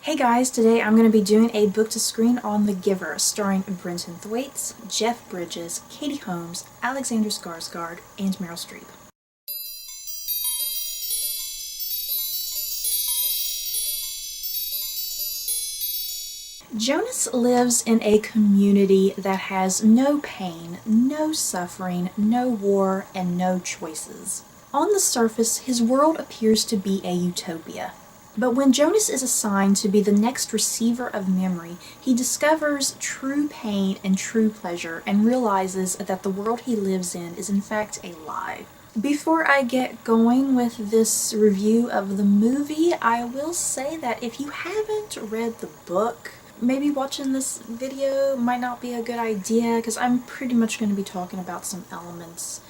Hey guys, today I'm going to be doing a book to screen on The Giver, starring Brenton Thwaites, Jeff Bridges, Katie Holmes, Alexander Skarsgård, and Meryl Streep. Jonas lives in a community that has no pain, no suffering, no war, and no choices. On the surface, his world appears to be a utopia. But when Jonas is assigned to be the next receiver of memory, he discovers true pain and true pleasure and realizes that the world he lives in is in fact a lie. Before I get going with this review of the movie, I will say that if you haven't read the book, maybe watching this video might not be a good idea because I'm pretty much going to be talking about some elements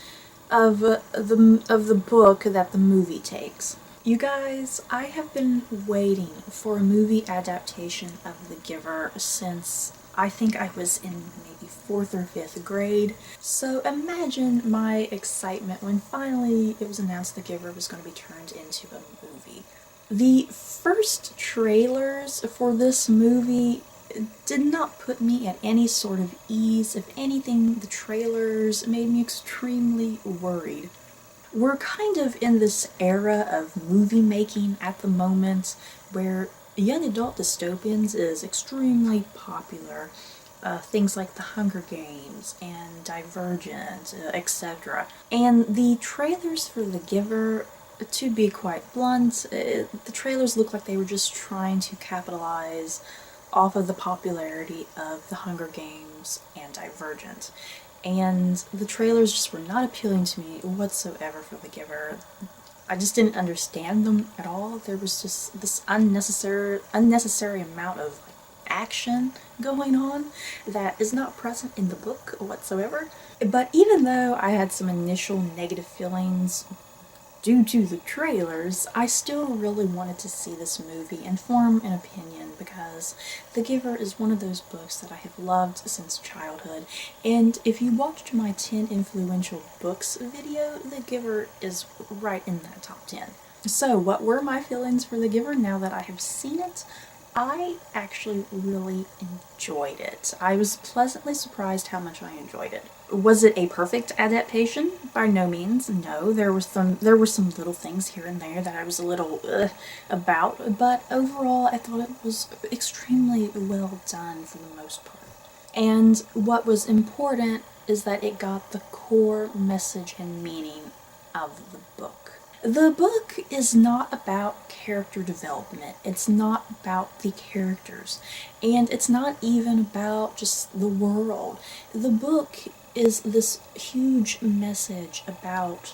of the book that the movie takes. You guys, I have been waiting for a movie adaptation of The Giver since I think I was in maybe 4th or 5th grade. So imagine my excitement when finally it was announced The Giver was going to be turned into a movie. The first trailers for this movie did not put me at any sort of ease. If anything, the trailers made me extremely worried. We're kind of in this era of movie making at the moment where young adult dystopians is extremely popular. Things like The Hunger Games and Divergent, etc. And the trailers for The Giver, to be quite blunt, the trailers look like they were just trying to capitalize off of the popularity of The Hunger Games and Divergent. And the trailers just were not appealing to me whatsoever for The Giver. I just didn't understand them at all. There was just this unnecessary amount of action going on that is not present in the book whatsoever. But even though I had some initial negative feelings due to the trailers, I still really wanted to see this movie and form an opinion because The Giver is one of those books that I have loved since childhood, and if you watched my 10 influential books video, The Giver is right in that top 10. So what were my feelings for The Giver now that I have seen it? I actually really enjoyed it. I was pleasantly surprised how much I enjoyed it. Was it a perfect adaptation? By no means, no. There were some little things here and there that I was a little about, but overall I thought it was extremely well done for the most part. And what was important is that it got the core message and meaning of the book. The book is not about character development. It's not about the characters. And it's not even about just the world. The book is this huge message about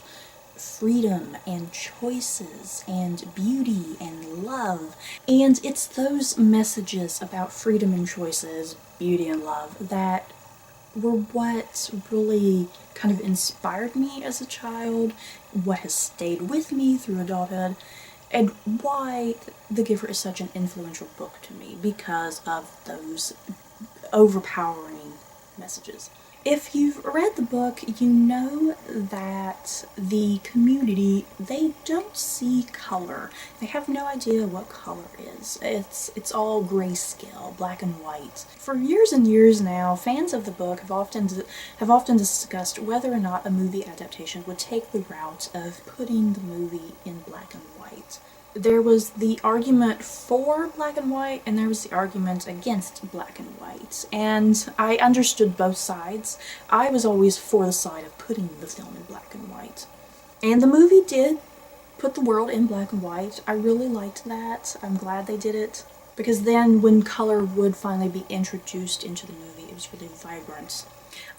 freedom and choices and beauty and love. And it's those messages about freedom and choices, beauty and love that were what really kind of inspired me as a child, what has stayed with me through adulthood, and why The Giver is such an influential book to me, because of those overpowering messages. If you've read the book, you know that the community, they don't see color. They have no idea what color is. It's all grayscale, black and white. For years and years now, fans of the book have often discussed whether or not a movie adaptation would take the route of putting the movie in black and white. There was the argument for black and white, and there was the argument against black and white. And I understood both sides. I was always for the side of putting the film in black and white. And the movie did put the world in black and white. I really liked that. I'm glad they did it. Because then when color would finally be introduced into the movie, it was really vibrant.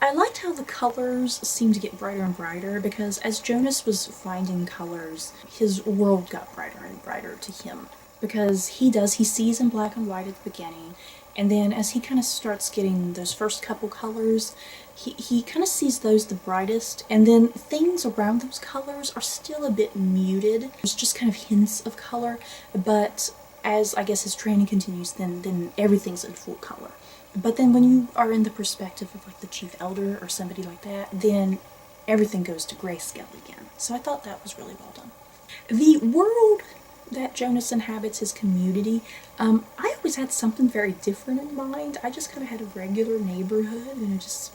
I liked how the colors seemed to get brighter and brighter, because as Jonas was finding colors, his world got brighter and brighter to him. Because he sees in black and white at the beginning, and then as he kind of starts getting those first couple colors, he kind of sees those the brightest, and then things around those colors are still a bit muted. There's just kind of hints of color, but as I guess his training continues, then everything's in full color. But then when you are in the perspective of like the chief elder or somebody like that, then everything goes to grayscale again. So I thought that was really well done. The world that Jonas inhabits, his community, I always had something very different in mind. I just kind of had a regular neighborhood, you know, just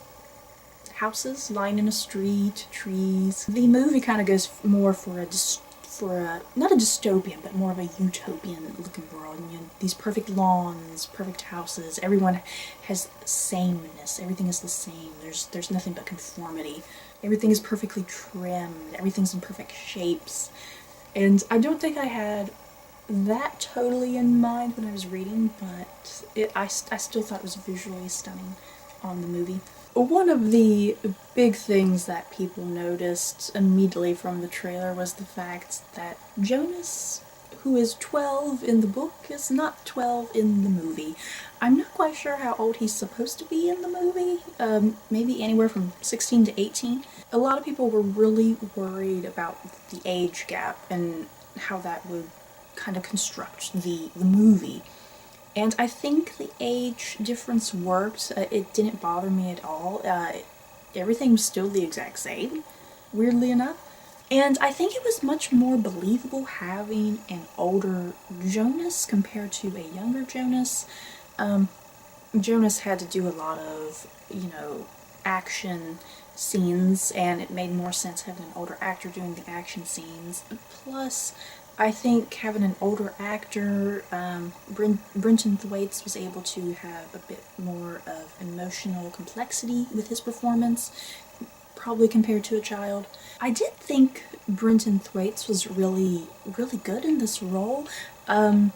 houses lined in a street, trees. The movie kind of goes more for not a dystopian, but more of a utopian looking world. You know, these perfect lawns, perfect houses. Everyone has sameness. Everything is the same. There's nothing but conformity. Everything is perfectly trimmed. Everything's in perfect shapes. And I don't think I had that totally in mind when I was reading, but I still thought it was visually stunning on the movie. One of the big things that people noticed immediately from the trailer was the fact that Jonas, who is 12 in the book, is not 12 in the movie. I'm not quite sure how old he's supposed to be in the movie, maybe anywhere from 16 to 18. A lot of people were really worried about the age gap and how that would kind of construct the movie. And I think the age difference worked. It didn't bother me at all. Everything was still the exact same, weirdly enough. And I think it was much more believable having an older Jonas compared to a younger Jonas. Jonas had to do a lot of, you know, action scenes, and it made more sense having an older actor doing the action scenes. Plus, I think having an older actor, Brenton Thwaites was able to have a bit more of emotional complexity with his performance, probably compared to a child. I did think Brenton Thwaites was really good in this role. A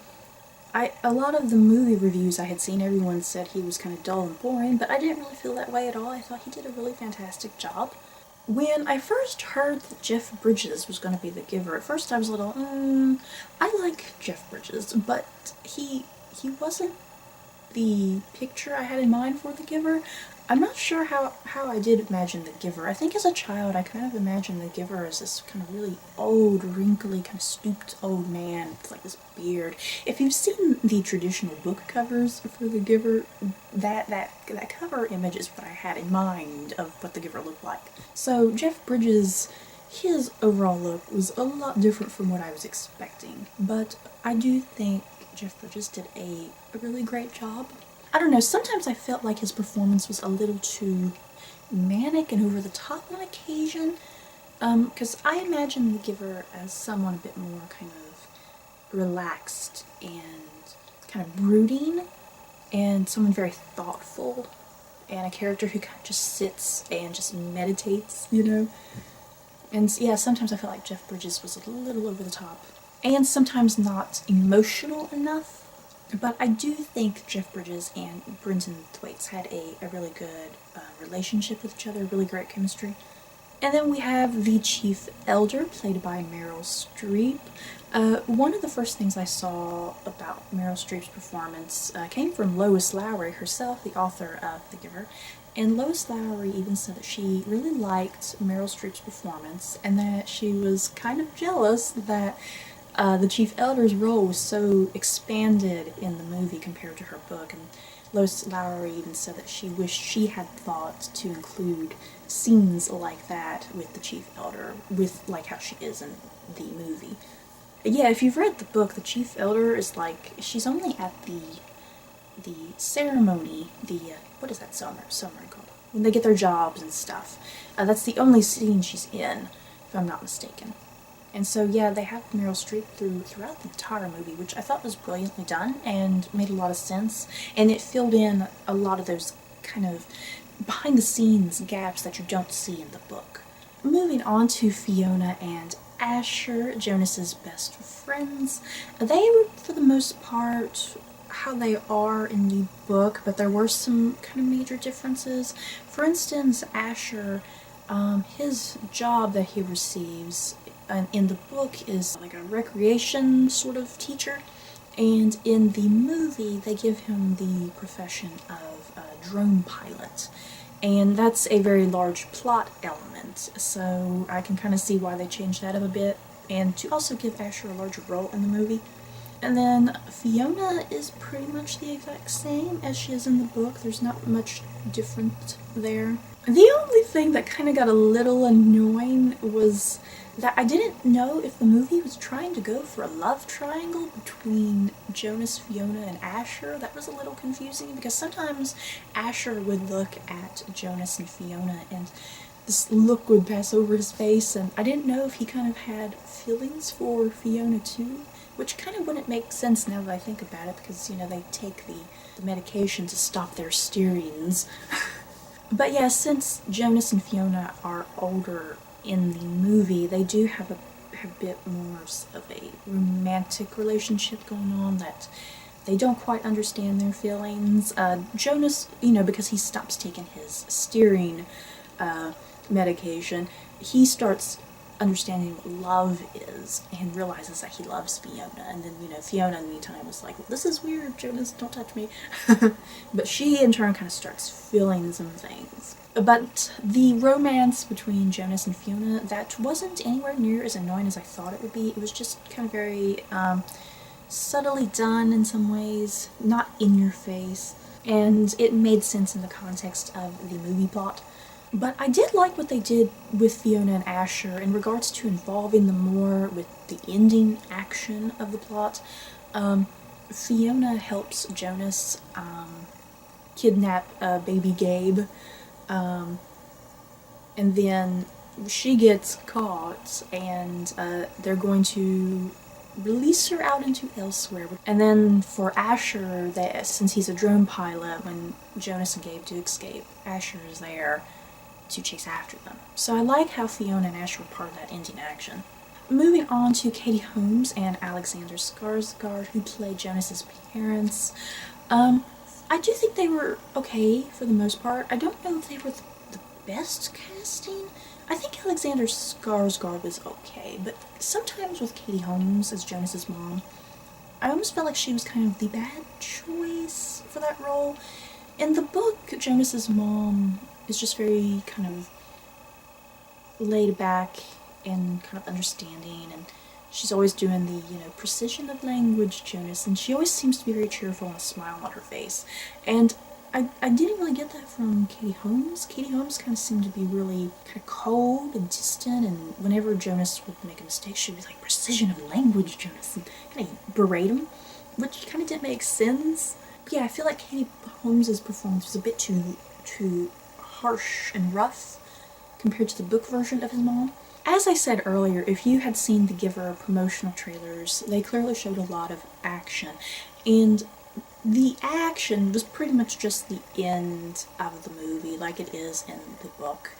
lot of the movie reviews I had seen, everyone said he was kind of dull and boring, but I didn't really feel that way at all. I thought he did a really fantastic job. When I first heard that Jeff Bridges was going to be the giver, at first I was a little, I like Jeff Bridges, but he wasn't the picture I had in mind for the giver. I'm not sure how I did imagine the giver. I think as a child I kind of imagined the giver as this kind of really old, wrinkly, kind of stooped old man with like this beard. If you've seen the traditional book covers for the giver, that cover image is what I had in mind of what the giver looked like. So Jeff Bridges, his overall look was a lot different from what I was expecting, but I do think Jeff Bridges did a really great job. I don't know, sometimes I felt like his performance was a little too manic and over the top on occasion, because I imagine the giver as someone a bit more kind of relaxed and kind of brooding, and someone very thoughtful, and a character who kind of just sits and just meditates, you know? And yeah, sometimes I felt like Jeff Bridges was a little over the top, and sometimes not emotional enough. But I do think Jeff Bridges and Brenton Thwaites had a really good relationship with each other, really great chemistry. And then we have the Chief Elder, played by Meryl Streep. One of the first things I saw about Meryl Streep's performance came from Lois Lowry herself, the author of The Giver. And Lois Lowry even said that she really liked Meryl Streep's performance and that she was kind of jealous that the Chief Elder's role was so expanded in the movie compared to her book, and Lois Lowry even said that she wished she had thought to include scenes like that with the Chief Elder, with like how she is in the movie. Yeah, if you've read the book, the Chief Elder is like, she's only at the ceremony, what is that ceremony called? When they get their jobs and stuff. That's the only scene she's in, if I'm not mistaken. And so, yeah, they have Meryl Streep throughout the entire movie, which I thought was brilliantly done and made a lot of sense. And it filled in a lot of those kind of behind-the-scenes gaps that you don't see in the book. Moving on to Fiona and Asher, Jonas's best friends. They were, for the most part, how they are in the book, but there were some kind of major differences. For instance, Asher, his job that he receives in the book is like a recreation sort of teacher, and in the movie they give him the profession of a drone pilot, and that's a very large plot element, so I can kind of see why they changed that up a bit, and to also give Asher a larger role in the movie. And then Fiona is pretty much the exact same as she is in the book. There's not much different there. The only thing that kind of got a little annoying was that I didn't know if the movie was trying to go for a love triangle between Jonas, Fiona, and Asher. That was a little confusing because sometimes Asher would look at Jonas and Fiona and this look would pass over his face, and I didn't know if he kind of had feelings for Fiona too, which kind of wouldn't make sense now that I think about it because, you know, they take the medication to stop their steerings. But yeah, since Jonas and Fiona are older in the movie, they do have a bit more of a romantic relationship going on that they don't quite understand their feelings. Jonas, you know, because he stops taking his steering medication, he starts understanding what love is and realizes that he loves Fiona. And then, you know, Fiona in the meantime was like, well, this is weird, Jonas, don't touch me. But she in turn kind of starts feeling some things. But the romance between Jonas and Fiona, that wasn't anywhere near as annoying as I thought it would be. It was just kind of very subtly done in some ways, not in your face. And it made sense in the context of the movie plot. But I did like what they did with Fiona and Asher in regards to involving them more with the ending action of the plot. Fiona helps Jonas kidnap baby Gabe, and then she gets caught, and they're going to release her out into elsewhere. And then for Asher, since he's a drone pilot, when Jonas and Gabe do escape, Asher is there to chase after them. So I like how Fiona and Asher were part of that ending action. Moving on to Katie Holmes and Alexander Skarsgård, who played Jonas's parents. I do think they were okay for the most part. I don't know if they were the best casting. I think Alexander Skarsgård was okay, but sometimes with Katie Holmes as Jonas's mom, I almost felt like she was kind of the bad choice for that role. In the book, Jonas's mom is just very kind of laid back and kind of understanding, and she's always doing the, you know, precision of language Jonas, and she always seems to be very cheerful and a smile on her face. And I didn't really get that from Katie Holmes. Katie Holmes kind of seemed to be really kind of cold and distant, and whenever Jonas would make a mistake, she'd be like, precision of language, Jonas, and kind of berate him, which kind of didn't make sense. But yeah, I feel like Katie Holmes' performance was a bit too harsh and rough compared to the book version of his mom. As I said earlier, if you had seen the Giver promotional trailers, they clearly showed a lot of action, and the action was pretty much just the end of the movie, like it is in the book.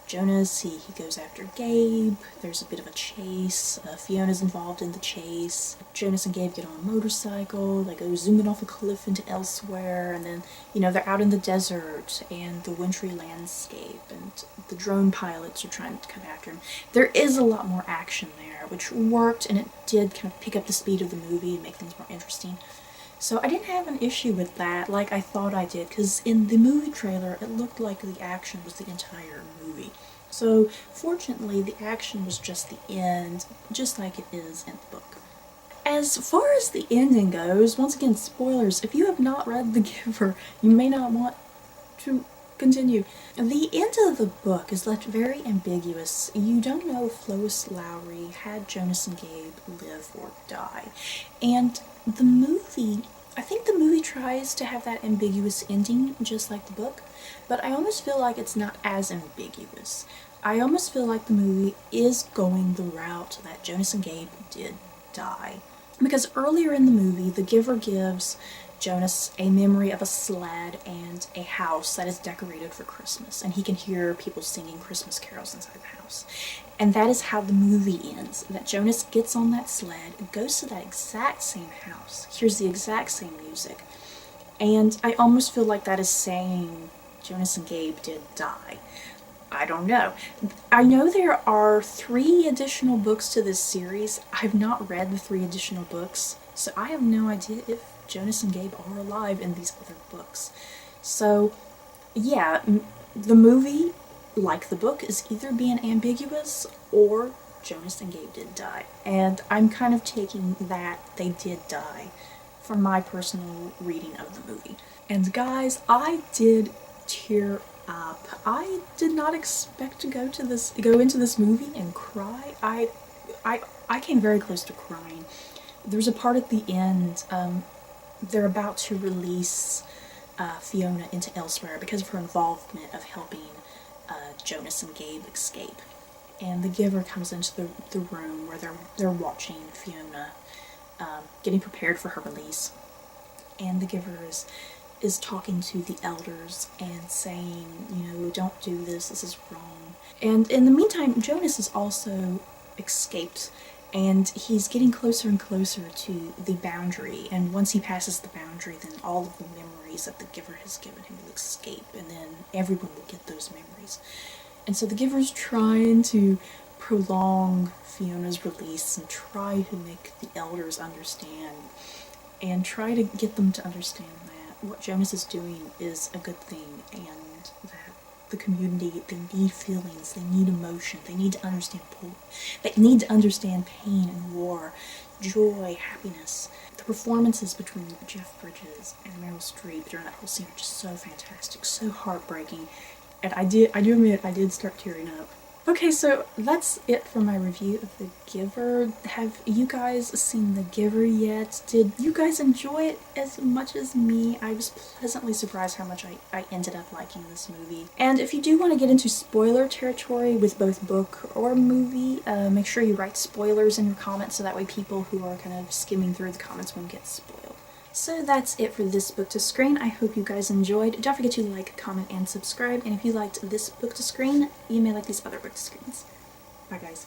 Jonas, he goes after Gabe, there's a bit of a chase, Fiona's involved in the chase, Jonas and Gabe get on a motorcycle, they go zooming off a cliff into elsewhere, and then, you know, they're out in the desert, and the wintry landscape, and the drone pilots are trying to come after him. There is a lot more action there, which worked, and it did kind of pick up the speed of the movie and make things more interesting. So I didn't have an issue with that like I thought I did, because in the movie trailer it looked like the action was the entire movie. So fortunately the action was just the end, just like it is in the book. As far as the ending goes, once again, spoilers, if you have not read The Giver, you may not want to continue. The end of the book is left very ambiguous. You don't know if Lois Lowry had Jonas and Gabe live or die. And the movie, I think the movie tries to have that ambiguous ending just like the book, but I almost feel like it's not as ambiguous. I almost feel like the movie is going the route that Jonas and Gabe did die. Because earlier in the movie, the Giver gives Jonas a memory of a sled and a house that is decorated for Christmas, and he can hear people singing Christmas carols inside the house. And that is how the movie ends, that Jonas gets on that sled, goes to that exact same house, hears the exact same music, and I almost feel like that is saying Jonas and Gabe did die. I don't know. I know there are 3 additional books to this series. I've not read the 3 additional books, so I have no idea if Jonas and Gabe are alive in these other books. So, yeah, the movie, like the book, is either being ambiguous or Jonas and Gabe did die. And I'm kind of taking that they did die from my personal reading of the movie. And guys, I did tear up. I did not expect to go into this movie and cry. I came very close to crying. There's a part at the end, they're about to release Fiona into Elsewhere because of her involvement of helping Jonas and Gabe escape. And the Giver comes into the room where they're watching Fiona getting prepared for her release. And the Giver is talking to the elders and saying, you know, don't do this is wrong. And in the meantime, Jonas has also escaped, and he's getting closer and closer to the boundary, and once he passes the boundary, then all of the memories that the Giver has given him will escape, and then everyone will get those memories. And so the Giver's trying to prolong Fiona's release and try to make the elders understand, and try to get them to understand that what Jonas is doing is a good thing, and that the community, they need feelings, they need emotion, they need to understand pain and war, joy, happiness. The performances between Jeff Bridges and Meryl Streep during that whole scene are just so fantastic, so heartbreaking, and I do admit I did start tearing up. Okay, so that's it for my review of The Giver. Have you guys seen The Giver yet? Did you guys enjoy it as much as me? I was pleasantly surprised how much I ended up liking this movie. And if you do want to get into spoiler territory with both book or movie, make sure you write spoilers in your comments so that way people who are kind of skimming through the comments won't get spoiled. So that's it for this book to screen. I hope you guys enjoyed. Don't forget to like, comment, and subscribe. And if you liked this book to screen, you may like these other book to screens. Bye guys.